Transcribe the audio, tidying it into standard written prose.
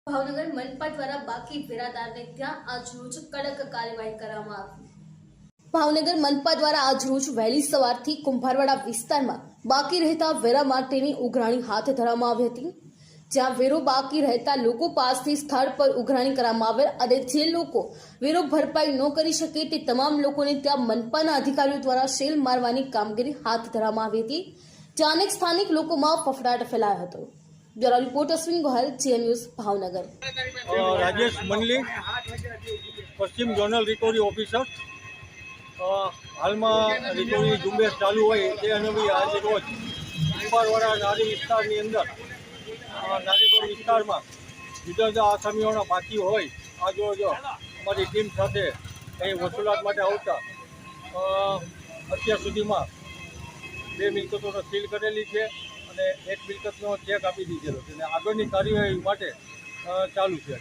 ભાવનગર મનપા દ્વારા બાકી વેરાદારને ત્યાં આજરોજ કડક કાર્યવાહી કરવામાં આવી। ભાવનગર મનપા દ્વારા આજરોજ વહેલી સવારથી કુંભારવાડા વિસ્તારમાં બાકી રહેતા વેરા માટેની ઉઘરાણી હાથ ધરવામાં આવી હતી, જ્યાં વેરો બાકી રહેતા લોકો પાસેથી સ્થળ પર ઉઘરાણી કરવામાં આવેલ અને જે લોકો વેરો ભરપાઈ ન કરી શકે તે તમામ લોકોને ત્યાં મનપાના અધિકારીઓ દ્વારા સેલ મારવાની કામગીરી હાથ ધરવામાં આવી હતી, જ્યાં અનેક સ્થાનિક લોકોમાં ફફડાટ ફેલાયો હતો। Bureau report Ashwin Gohil, GM news, Bhavnagar. Rajesh Mandli, પશ્ચિમ ઝોનલ રિકવરી ઓફિસર। હાલમાં રિકવરી ઝુંબેશ ચાલુ હોય તે અનુભવી આજે રોજ કુંભારવાડા નારી વિસ્તારની અંદર નારીપુર વિસ્તારમાં જુદા જુદા આસામીઓના બાકી હોય આજ રોજ અમારી ટીમ સાથે અહીં વસૂલાત માટે આવતા અત્યાર સુધીમાં 2 મિલકતોનો સીલ કરેલી છે અને 1 મિલકતનો ચેક આપી દીધેલો છે અને આગળની કાર્યવાહી માટે ચાલુ છે।